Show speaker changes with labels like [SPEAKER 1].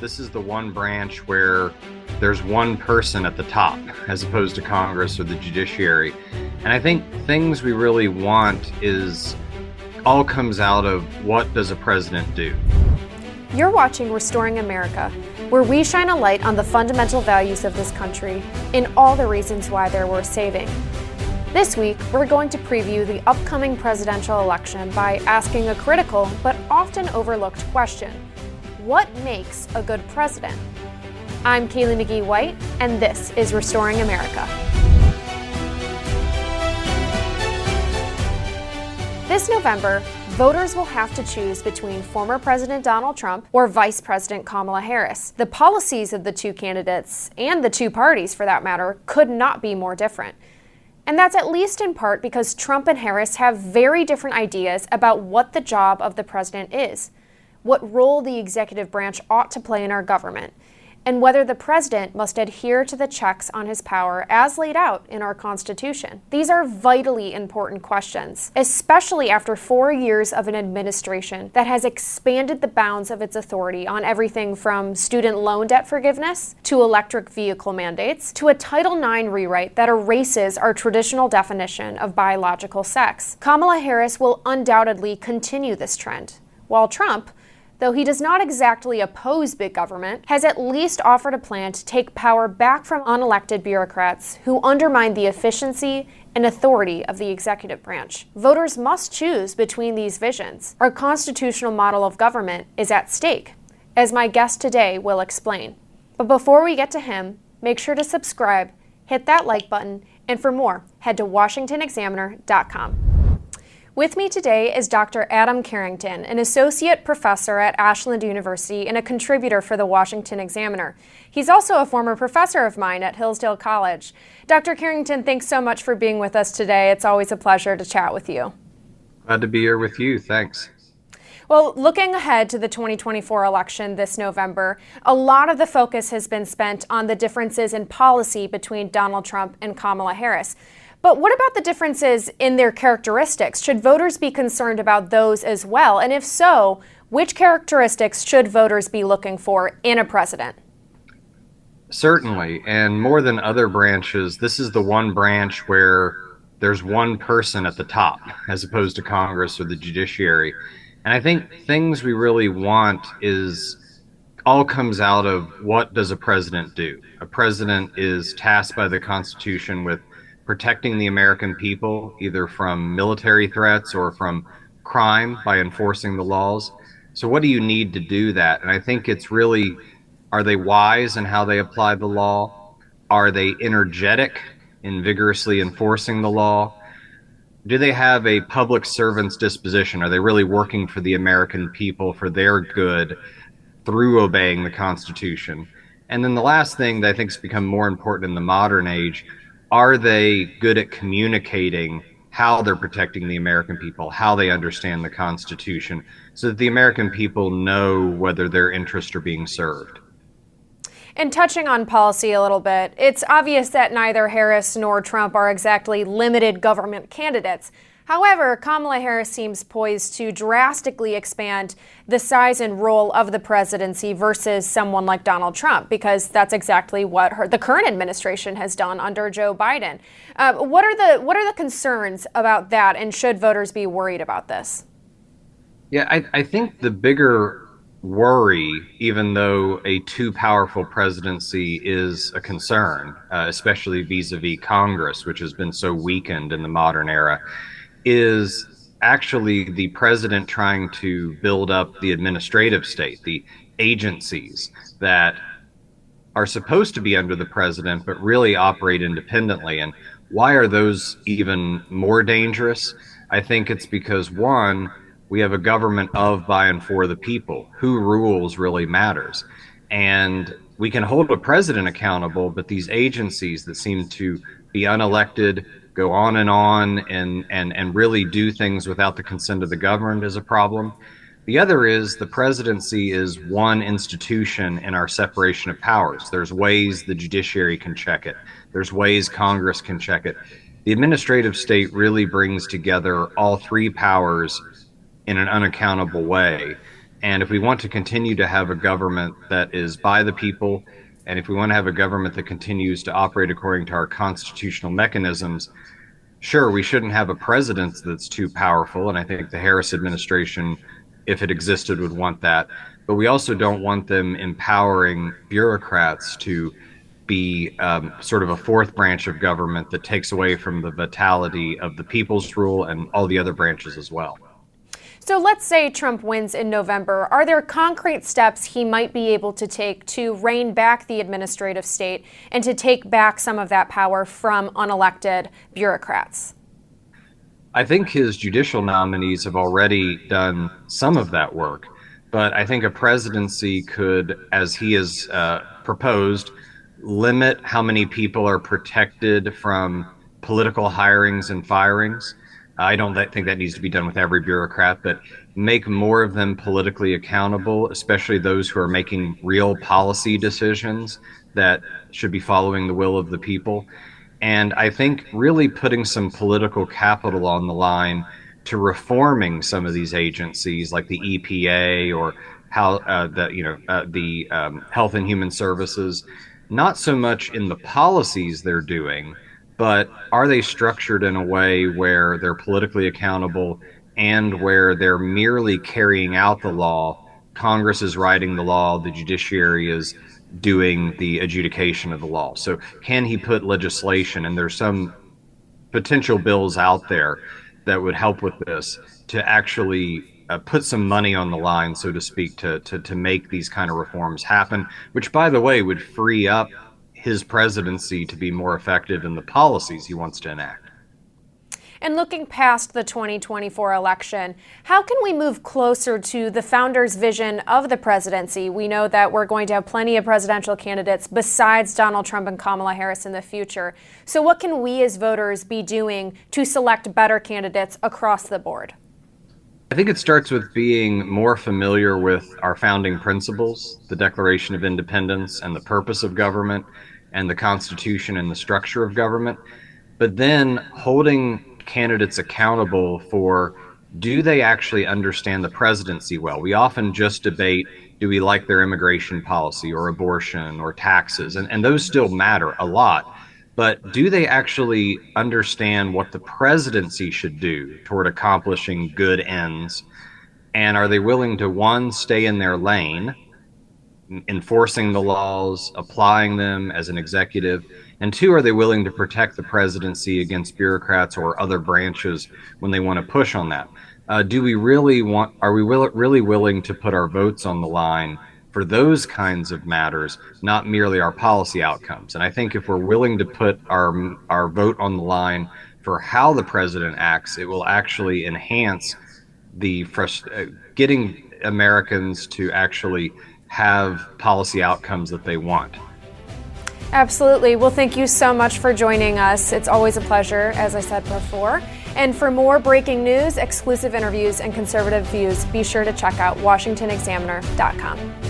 [SPEAKER 1] this is the one branch where there's one person at the top as opposed to Congress or the judiciary. And I think things we really want is all comes out of what does a president do?
[SPEAKER 2] You're watching Restoring America, where we shine a light on the fundamental values of this country and all the reasons why they're worth saving. This week, we're going to preview the upcoming presidential election by asking a critical but often overlooked question. What makes a good president? I'm Kaylee McGee-White, and this is Restoring America. This November, voters will have to choose between former President Donald Trump or Vice President Kamala Harris. The policies of the two candidates, and the two parties for that matter, could not be more different. And that's at least in part because Trump and Harris have very different ideas about what the job of the president is, what role the executive branch ought to play in our government, and whether the president must adhere to the checks on his power as laid out in our Constitution. These are vitally important questions, especially after 4 years of an administration that has expanded the bounds of its authority on everything from student loan debt forgiveness to electric vehicle mandates to a Title IX rewrite that erases our traditional definition of biological sex. Kamala Harris will undoubtedly continue this trend, while Trump, though he does not exactly oppose big government, has at least offered a plan to take power back from unelected bureaucrats who undermine the efficiency and authority of the executive branch. Voters must choose between these visions. Our constitutional model of government is at stake, as my guest today will explain. But before we get to him, make sure to subscribe, hit that like button, and for more, head to washingtonexaminer.com. With me today is Dr. Adam Carrington, an associate professor at Ashland University and a contributor for the Washington Examiner. He's also a former professor of mine at Hillsdale College. Dr. Carrington, thanks so much for being with us today. It's always a pleasure to chat with you.
[SPEAKER 1] Glad to be here with you. Thanks.
[SPEAKER 2] Well, looking ahead to the 2024 election this November, a lot of the focus has been spent on the differences in policy between Donald Trump and Kamala Harris. But what about the differences in their characteristics? Should voters be concerned about those as well? And if so, which characteristics should voters be looking for in a president?
[SPEAKER 1] Certainly, and more than other branches, this is the one branch where there's one person at the top as opposed to Congress or the judiciary. And I think things we really want is all comes out of what does a president do? A president is tasked by the Constitution with protecting the American people, either from military threats or from crime by enforcing the laws. So what do you need to do that? And I think it's really, are they wise in how they apply the law? Are they energetic in vigorously enforcing the law? Do they have a public servant's disposition? Are they really working for the American people, for their good, through obeying the Constitution? And then the last thing that I think has become more important in the modern age, are they good at communicating how they're protecting the American people, how they understand the Constitution, so that the American people know whether their interests are being served?
[SPEAKER 2] And touching on policy a little bit, it's obvious that neither Harris nor Trump are exactly limited government candidates. However, Kamala Harris seems poised to drastically expand the size and role of the presidency versus someone like Donald Trump, because that's exactly what the current administration has done under Joe Biden. What are the concerns about that, and should voters be worried about this?
[SPEAKER 1] Yeah, I think the bigger worry, even though a too powerful presidency is a concern, especially vis-a-vis Congress, which has been so weakened in the modern era, is actually the president trying to build up the administrative state, the agencies that are supposed to be under the president but really operate independently. And why are those even more dangerous? I think it's because, one, we have a government of, by, and for the people. Who rules really matters. And we can hold a president accountable, but these agencies that seem to be unelected, go on and really do things without the consent of the government is a problem. The other is the presidency is one institution in our separation of powers. There's ways the judiciary can check it. There's ways Congress can check it. The administrative state really brings together all three powers in an unaccountable way. And if we want to continue to have a government that is by the people, and if we want to have a government that continues to operate according to our constitutional mechanisms, sure, we shouldn't have a president that's too powerful. And I think the Harris administration, if it existed, would want that. But we also don't want them empowering bureaucrats to be sort of a fourth branch of government that takes away from the vitality of the people's rule and all the other branches as well.
[SPEAKER 2] So let's say Trump wins in November. Are there concrete steps he might be able to take to rein back the administrative state and to take back some of that power from unelected bureaucrats?
[SPEAKER 1] I think his judicial nominees have already done some of that work, but I think a presidency could, as he has proposed, limit how many people are protected from political hirings and firings. I don't think that needs to be done with every bureaucrat, but make more of them politically accountable, especially those who are making real policy decisions that should be following the will of the people. And I think really putting some political capital on the line to reforming some of these agencies like the EPA or the Health and Human Services, not so much in the policies they're doing, but are they structured in a way where they're politically accountable and where they're merely carrying out the law? Congress is writing the law, the judiciary is doing the adjudication of the law. So can he put legislation, and there's some potential bills out there that would help with this, to actually put some money on the line, so to speak, to make these kind of reforms happen, which, by the way, would free up his presidency to be more effective in the policies he wants to enact.
[SPEAKER 2] And looking past the 2024 election, how can we move closer to the founders' vision of the presidency? We know that we're going to have plenty of presidential candidates besides Donald Trump and Kamala Harris in the future. So what can we as voters be doing to select better candidates across the board?
[SPEAKER 1] I think it starts with being more familiar with our founding principles, the Declaration of Independence and the purpose of government, and the Constitution and the structure of government, but then holding candidates accountable for, do they actually understand the presidency well? We often just debate, do we like their immigration policy or abortion or taxes? And those still matter a lot. But do they actually understand what the presidency should do toward accomplishing good ends? And are they willing to, one, stay in their lane, enforcing the laws, applying them as an executive, and two, are they willing to protect the presidency against bureaucrats or other branches when they want to push on that? Are we really willing to put our votes on the line for those kinds of matters, not merely our policy outcomes? And I think if we're willing to put our vote on the line for how the president acts, it will actually enhance the getting Americans to actually have policy outcomes that they want.
[SPEAKER 2] Absolutely. Well, thank you so much for joining us. It's always a pleasure, as I said before. And for more breaking news, exclusive interviews, and conservative views, be sure to check out washingtonexaminer.com.